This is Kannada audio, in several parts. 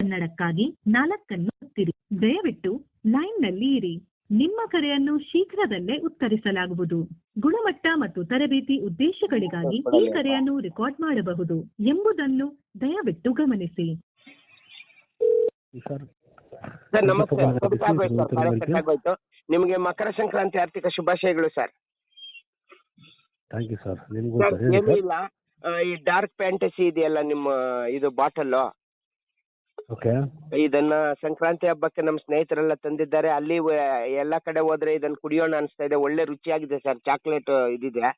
ಕನ್ನಡಕ್ಕಾಗಿ 4 ಒತ್ತಿರಿ. ದಯವಿಟ್ಟು ಲೈನ್ನಲ್ಲಿ ಇರಿ. ನಿಮ್ಮ ಕರೆಯನ್ನು ಶೀಘ್ರದಲ್ಲೇ ಉತ್ತರಿಸಲಾಗುವುದು. ಗುಣಮಟ್ಟ ಮತ್ತು ತರಬೇತಿ ಉದ್ದೇಶಗಳಿಗಾಗಿ ಈ ಕರೆಯನ್ನು ರೆಕಾರ್ಡ್ ಮಾಡಬಹುದು ಎಂಬುದನ್ನು ದಯವಿಟ್ಟು ಗಮನಿಸಿ. ಸರ್ ನಮಸ್ತೆ. ಕಟ್ಟಾಗೋಯ್ತು. ನಿಮಗೆ ಮಕರ ಸಂಕ್ರಾಂತಿ ಆರ್ಥಿಕ ಶುಭಾಶಯಗಳು ಸರ್. Thank you sir. ಏನೂ ಇಲ್ಲ, ಈ ಡಾರ್ಕ್ ಫ್ಯಾಂಟಸಿ ಇದೆಯಲ್ಲ ನಿಮ್ಮ ಇದು ಬಾಟಲ್, ಓಕೆ, ಇದನ್ನ ಸಂಕ್ರಾಂತಿ ಹಬ್ಬಕ್ಕೆ ನಮ್ಮ ಸ್ನೇಹಿತರೆಲ್ಲ ತಂದಿದ್ದಾರೆ. ಅಲ್ಲಿ ಎಲ್ಲ ಕಡೆ ಹೋದ್ರೆ ಇದನ್ನ ಕುಡಿಯೋಣ ಅನಿಸ್ತಾ ಇದೆ. ಒಳ್ಳೆ ರುಚಿಯಾಗಿದೆ ಸರ್. ಚಾಕ್ಲೇಟ್ ಇದಿದೆ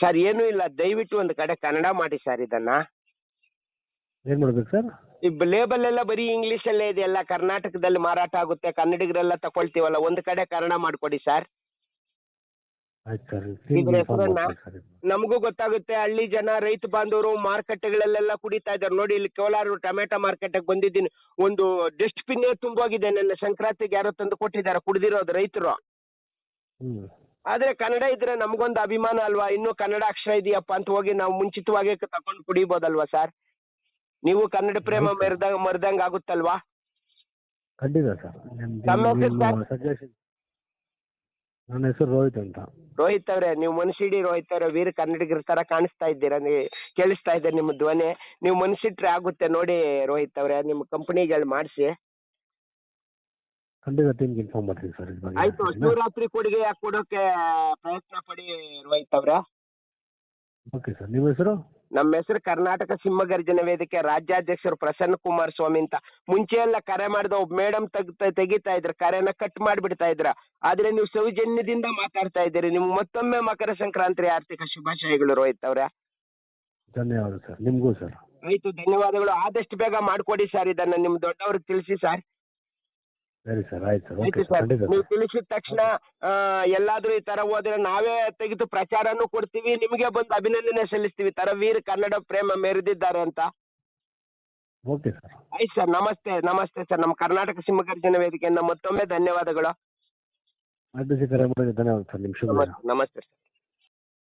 ಸರ್. ಏನೂ ಇಲ್ಲ, ದಯವಿಟ್ಟು ಒಂದು ಕಡೆ ಕನ್ನಡ ಮಾಡಿ ಸರ್. ಇದನ್ನ ಏನ್ ಮಾಡ್ಬೇಕು ಸರ್? ಈ ಲೇಬಲ್ ಎಲ್ಲ ಬರೀ ಇಂಗ್ಲಿಷ್ ಅಲ್ಲೇ ಇದೆ. ಎಲ್ಲ ಕರ್ನಾಟಕದಲ್ಲಿ ಮಾರಾಟ ಆಗುತ್ತೆ, ಕನ್ನಡಿಗರೆಲ್ಲ ತಗೊಳ್ತೀವಲ್ಲ, ಒಂದು ಕಡೆ ಕನ್ನಡ ಮಾಡ್ಕೊಡಿ ಸರ್. ಆಯ್ತು ಸರ್. ಇದ್ರ ಹೆಸರನ್ನ ನಮಗೂ ಗೊತ್ತಾಗುತ್ತೆ. ಹಳ್ಳಿ ಜನ, ರೈತ ಬಾಂಧವರು ಮಾರುಕಟ್ಟೆಗಳಲ್ಲೆಲ್ಲ ಕುಡಿತಾ ಇದ್ದಾರೆ. ನೋಡಿ, ಇಲ್ಲಿ ಕೋಲಾರ ಟೊಮೆಟೊ ಮಾರ್ಕೆಟ್ಗೆ ಬಂದಿದ್ದೀನಿ. ಒಂದು ಡಸ್ಟ್ಬಿನ್ ತುಂಬೋಗಿದೆ. ನನ್ನ ಸಂಕ್ರಾಂತಿಗೆ ಯಾರೋ ತಂದು ಕೊಟ್ಟಿದ್ದಾರೆ, ಕುಡಿದಿರೋದು ರೈತರು. ಆದ್ರೆ ಕನ್ನಡ ಇದ್ರೆ ನಮ್ಗೊಂದು ಅಭಿಮಾನ ಅಲ್ವಾ? ಇನ್ನೂ ಕನ್ನಡ ಅಕ್ಷರ ಇದೆಯಪ್ಪ ಅಂತ ಹೋಗಿ ನಾವು ಮುಂಚಿತವಾಗಿ ತಕೊಂಡು ಕುಡಿಬೋದಲ್ವಾ ಸರ್? ನೀವು ಕನ್ನಡ ಪ್ರೇಮ ಮರ್ದಂಗ್ ಆಗುತ್ತಲ್ವಾ? ಖಂಡಿತ ಸರ್. ನನ್ನ ಹೆಸರು ರೋಹಿತ್ ಅಂತ. ರೋಹಿತ್ ಅವ್ರೆ, ನೀವು ಮನಸ್ಸಿಡಿ ರೋಹಿತ್ ಅವ್ರೆ. ವೀರ ಕನ್ನಡಿಗರ ತರ ಕಾಣಿಸ್ತಾ ಇದ್ದೀರಾ, ಕೇಳಿಸ್ತಾ ಇದೆ ನಿಮ್ಮ ಧ್ವನಿ. ನೀವು ಮನಸ್ಸಿಟ್ರೆ ಆಗುತ್ತೆ ನೋಡಿ ರೋಹಿತ್ ಅವ್ರೆ. ನಿಮ್ಮ ಕಂಪನಿಗೆ ಮಾಡಿಸಿ. ಖಂಡಿತ ಟೀಮ್ಗೆ ಇನ್ಫಾರ್ಮ್ ಮಾಡ್ತೀನಿ ಸರ್. ಆಯ್ತು, ಶಿವರಾತ್ರಿ ಕೊಡುಗೆ ಕೊಡೋಕೆ ಪ್ರಯತ್ನ ಪಡಿ ರೋಹಿತ್ ಅವ್ರೆ. Okay sir. ನಿಮ್ಮ ಹೆಸರು? ನಮ್ಮ ಹೆಸರು ಕರ್ನಾಟಕ ಸಿಂಹಗರ್ಜನ ವೇದಿಕೆ ರಾಜ್ಯಾಧ್ಯಕ್ಷರು ಪ್ರಸನ್ನ ಕುಮಾರ್ ಸ್ವಾಮಿ ಅಂತ. ಮುಂಚೆ ಎಲ್ಲ ಕರೆ ಮಾಡಿದ ಒಬ್ಬ ಮೇಡಮ್ ತೆಗಿತಾ ಇದ್ರ, ಕರೆನ ಕಟ್ ಮಾಡಿಬಿಡ್ತಾ ಇದ್ರ. ಆದ್ರೆ ನೀವು ಸೌಜನ್ಯದಿಂದ ಮಾತಾಡ್ತಾ ಇದ್ದೀರಿ. ನಿಮ್ಗೆ ಮತ್ತೊಮ್ಮೆ ಮಕರ ಸಂಕ್ರಾಂತಿ ಆರ್ಥಿಕ ಶುಭಾಶಯಗಳು ರೋಹಿತ್ ಅವ್ರೆ. ಧನ್ಯವಾದ ಸರ್. ನಿಮ್ಗೂ ಸರ್. ಆಯ್ತು, ಧನ್ಯವಾದಗಳು. ಆದಷ್ಟು ಬೇಗ ಮಾಡ್ಕೊಡಿ ಸರ್. ಇದನ್ನ ನಿಮ್ ದೊಡ್ಡವ್ರಿಗೆ ತಿಳಿಸಿ ಸರ್. ಸರಿ ಸರ್. ಆಯ್ತು ಸರ್. ಆಯ್ತು ಸರ್. ನೀವು ತಿಳಿಸಿದ ತಕ್ಷಣ ಎಲ್ಲಾದ್ರೂ ಈ ತರ ಹೋದ್ರೆ ನಾವೇ ತೆಗೆದು ಪ್ರಚಾರನೂ ಕೊಡ್ತೀವಿ, ನಿಮಗೆ ಬಂದು ಅಭಿನಂದನೆ ಸಲ್ಲಿಸ್ತೀವಿ. ತರ ವೀರ ಕನ್ನಡ ಪ್ರೇಮ ಮೆರೆದಿದ್ದಾರೆ ಅಂತ. Okay sir. ಆಯ್ತು ಸರ್. ನಮಸ್ತೆ. ನಮಸ್ತೆ ಸರ್. ನಮ್ಮ ಕರ್ನಾಟಕ ಸಿಂಹಗರ್ಜನ ವೇದಿಕೆಯಿಂದ ಮತ್ತೊಮ್ಮೆ ಧನ್ಯವಾದಗಳು. ಧನ್ಯವಾದ ಸರ್. ನಮಸ್ತೆ ಸರ್.